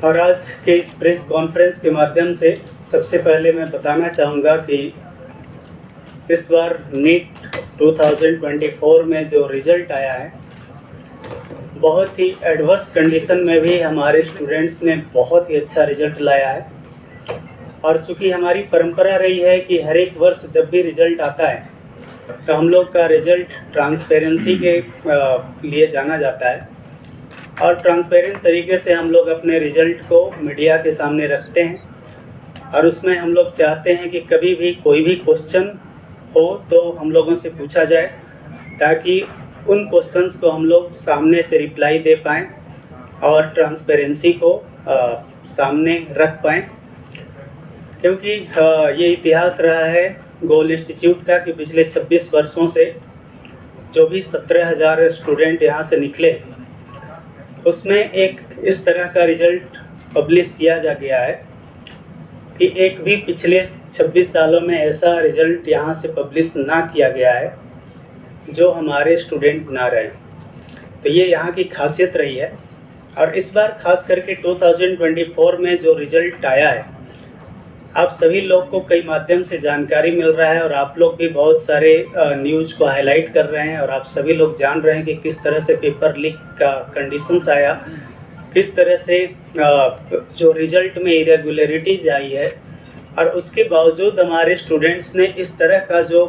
और आज के इस प्रेस कॉन्फ्रेंस के माध्यम से सबसे पहले मैं बताना चाहूँगा कि इस बार नीट 2024 में जो रिज़ल्ट आया है, बहुत ही एडवर्स कंडीशन में भी हमारे स्टूडेंट्स ने बहुत ही अच्छा रिज़ल्ट लाया है। और चूँकि हमारी परंपरा रही है कि हर एक वर्ष जब भी रिज़ल्ट आता है तो हम लोग का रिज़ल्ट ट्रांसपेरेंसी के लिए जाना जाता है और ट्रांसपेरेंट तरीके से हम लोग अपने रिज़ल्ट को मीडिया के सामने रखते हैं। और उसमें हम लोग चाहते हैं कि कभी भी कोई भी क्वेश्चन हो तो हम लोगों से पूछा जाए, ताकि उन क्वेश्चंस को हम लोग सामने से रिप्लाई दे पाएँ और ट्रांसपेरेंसी को सामने रख पाएँ। क्योंकि ये इतिहास रहा है गोल इंस्टीट्यूट का कि पिछले 26 वर्षों से जो भी 17,000 स्टूडेंट यहाँ से निकले, उसमें एक इस तरह का रिज़ल्ट पब्लिश किया जा गया है कि एक भी पिछले 26 सालों में ऐसा रिज़ल्ट यहाँ से पब्लिश ना किया गया है जो हमारे स्टूडेंट ना रहे। तो ये यहाँ की खासियत रही है। और इस बार खास करके 2024 में जो रिज़ल्ट आया है, आप सभी लोग को कई माध्यम से जानकारी मिल रहा है और आप लोग भी बहुत सारे न्यूज़ को हाईलाइट कर रहे हैं और आप सभी लोग जान रहे हैं कि किस तरह से पेपर लीक का कंडीशंस आया, किस तरह से जो रिज़ल्ट में इरेगुलरिटीज़ आई है। और उसके बावजूद हमारे स्टूडेंट्स ने इस तरह का जो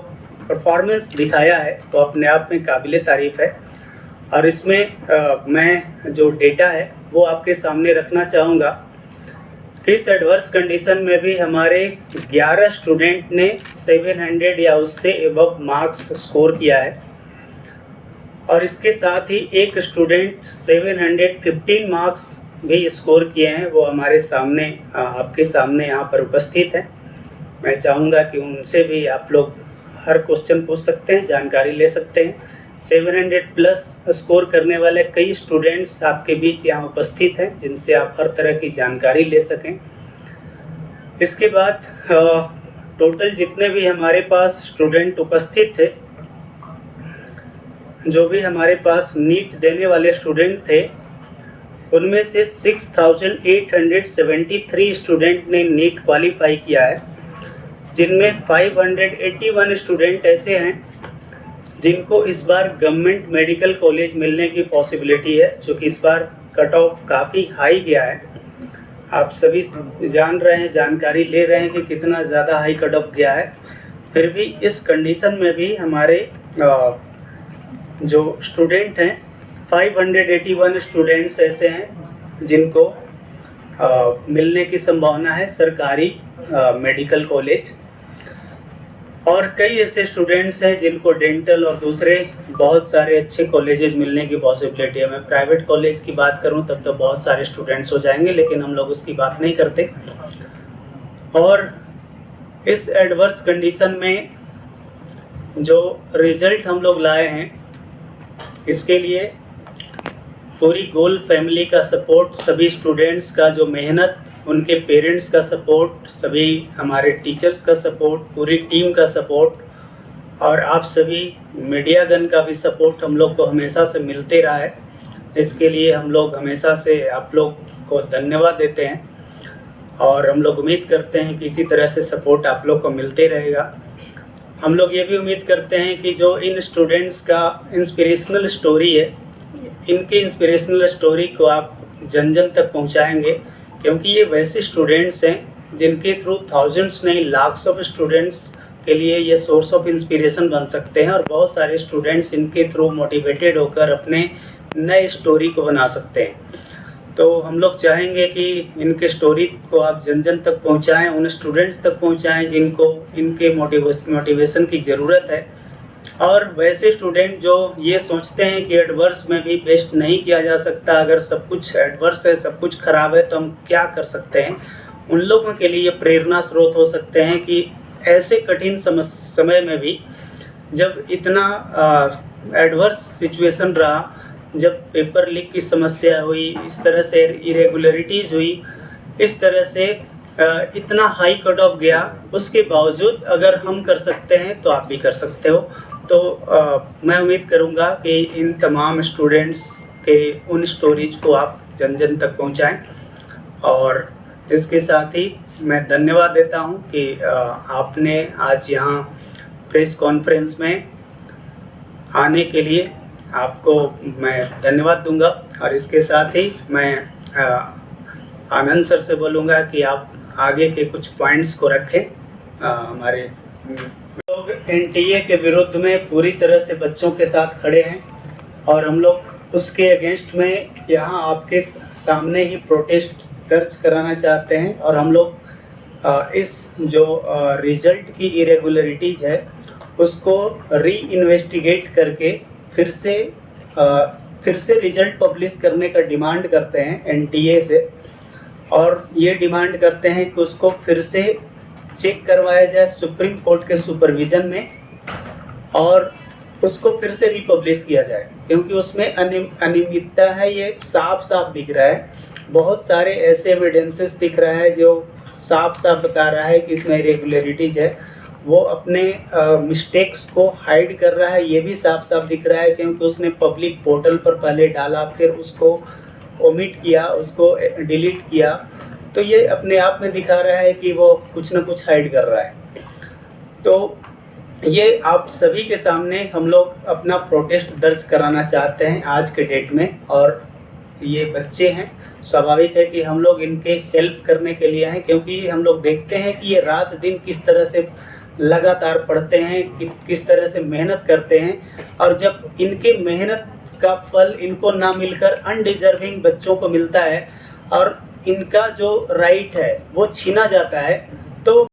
परफॉर्मेंस दिखाया है वो अपने आप में काबिले तारीफ़ है। और इसमें मैं जो डेटा है वो आपके सामने रखना चाहूँगा। इस एडवर्स कंडीशन में भी हमारे 11 स्टूडेंट ने 700 या उससे एबव मार्क्स स्कोर किया है और इसके साथ ही एक स्टूडेंट 715 मार्क्स भी स्कोर किए हैं। वो हमारे सामने आपके सामने यहाँ पर उपस्थित हैं। मैं चाहूँगा कि उनसे भी आप लोग हर क्वेश्चन पूछ सकते हैं, जानकारी ले सकते हैं। 700 प्लस स्कोर करने वाले कई स्टूडेंट्स आपके बीच यहाँ उपस्थित हैं जिनसे आप हर तरह की जानकारी ले सकें। इसके बाद टोटल जितने भी हमारे पास स्टूडेंट उपस्थित थे, जो भी हमारे पास नीट देने वाले स्टूडेंट थे, उनमें से 6,873 स्टूडेंट ने नीट क्वालिफाई किया है, जिनमें 581 स्टूडेंट ऐसे हैं जिनको इस बार गवर्नमेंट मेडिकल कॉलेज मिलने की पॉसिबिलिटी है, क्योंकि इस बार कट ऑफ काफ़ी हाई गया है। आप सभी जान रहे हैं, जानकारी ले रहे हैं कि कितना ज़्यादा हाई कट ऑफ गया है। फिर भी इस कंडीशन में भी हमारे जो स्टूडेंट हैं, 581 स्टूडेंट्स ऐसे हैं जिनको मिलने की संभावना है सरकारी मेडिकल कॉलेज। और कई ऐसे स्टूडेंट्स हैं जिनको डेंटल और दूसरे बहुत सारे अच्छे कॉलेजेस मिलने की पॉसिबिलिटी है। मैं प्राइवेट कॉलेज की बात करूं तब तो बहुत सारे स्टूडेंट्स हो जाएंगे, लेकिन हम लोग उसकी बात नहीं करते। और इस एडवर्स कंडीशन में जो रिज़ल्ट हम लोग लाए हैं, इसके लिए पूरी गोल फैमिली का सपोर्ट, सभी स्टूडेंट्स का जो मेहनत, उनके पेरेंट्स का सपोर्ट, सभी हमारे टीचर्स का सपोर्ट, पूरी टीम का सपोर्ट और आप सभी मीडियागन का भी सपोर्ट हम लोग को हमेशा से मिलते रहा है। इसके लिए हम लोग हमेशा से आप लोग को धन्यवाद देते हैं और हम लोग उम्मीद करते हैं कि इसी तरह से सपोर्ट आप लोग को मिलते रहेगा। हम लोग ये भी उम्मीद करते हैं कि जो इन स्टूडेंट्स का इंस्पिरेशनल स्टोरी है, इनके इंस्पिरेशनल स्टोरी को आप जन जन तक पहुँचाएँगे, क्योंकि ये वैसे स्टूडेंट्स हैं जिनके थ्रू थाउजेंड्स नहीं लाख्स ऑफ स्टूडेंट्स के लिए ये सोर्स ऑफ इंस्पिरेशन बन सकते हैं और बहुत सारे स्टूडेंट्स इनके थ्रू मोटिवेटेड होकर अपने नए स्टोरी को बना सकते हैं। तो हम लोग चाहेंगे कि इनके स्टोरी को आप जन जन तक पहुंचाएं, उन स्टूडेंट्स तक पहुंचाएं जिनको इनके मोटिवेशन की ज़रूरत है। और वैसे स्टूडेंट जो ये सोचते हैं कि एडवर्स में भी बेस्ट नहीं किया जा सकता, अगर सब कुछ एडवर्स है, सब कुछ ख़राब है तो हम क्या कर सकते हैं, उन लोगों के लिए प्रेरणा स्रोत हो सकते हैं कि ऐसे कठिन समय में भी, जब इतना एडवर्स सिचुएशन रहा, जब पेपर लीक की समस्या हुई, इस तरह से इरेगुलरिटीज़ हुई, इस तरह से इतना हाई कट ऑफ गया, उसके बावजूद अगर हम कर सकते हैं तो आप भी कर सकते हो। तो मैं उम्मीद करूंगा कि इन तमाम स्टूडेंट्स के उन स्टोरीज को आप जन जन तक पहुंचाएं और इसके साथ ही मैं धन्यवाद देता हूं कि आपने आज यहाँ प्रेस कॉन्फ्रेंस में आने के लिए आपको मैं धन्यवाद दूंगा। और इसके साथ ही मैं आनंद सर से बोलूँगा कि आप आगे के कुछ पॉइंट्स को रखें। हमारे लोग एनटीए के विरुद्ध में पूरी तरह से बच्चों के साथ खड़े हैं और हम लोग उसके अगेंस्ट में यहाँ आपके सामने ही प्रोटेस्ट दर्ज कराना चाहते हैं। और हम लोग इस जो रिजल्ट की इरेगुलरिटीज़ है उसको री इन्वेस्टिगेट करके फिर से रिजल्ट पब्लिश करने का डिमांड करते हैं एनटीए से। और ये डिमांड करते हैं कि उसको फिर से चेक करवाया जाए सुप्रीम कोर्ट के सुपरविज़न में और उसको फिर से रिपब्लिश किया जाए, क्योंकि उसमें अनियमितता है, ये साफ साफ दिख रहा है। बहुत सारे ऐसे एविडेंसेस दिख रहा है जो साफ साफ बता रहा है कि इसमें इरेगुलरिटीज़ है। वो अपने मिस्टेक्स को हाइड कर रहा है, ये भी साफ साफ दिख रहा है, क्योंकि उसने पब्लिक पोर्टल पर पहले डाला, फिर उसको ओमिट किया, उसको डिलीट किया। तो ये अपने आप में दिखा रहा है कि वो कुछ ना कुछ हाइड कर रहा है। तो ये आप सभी के सामने हम लोग अपना प्रोटेस्ट दर्ज कराना चाहते हैं आज के डेट में। और ये बच्चे हैं, स्वाभाविक है कि हम लोग इनके हेल्प करने के लिए हैं, क्योंकि हम लोग देखते हैं कि ये रात दिन किस तरह से लगातार पढ़ते हैं, किस तरह से मेहनत करते हैं। और जब इनके मेहनत का फल इनको ना मिलकर अनडिजर्विंग बच्चों को मिलता है और इनका जो राइट है वो छीना जाता है, तो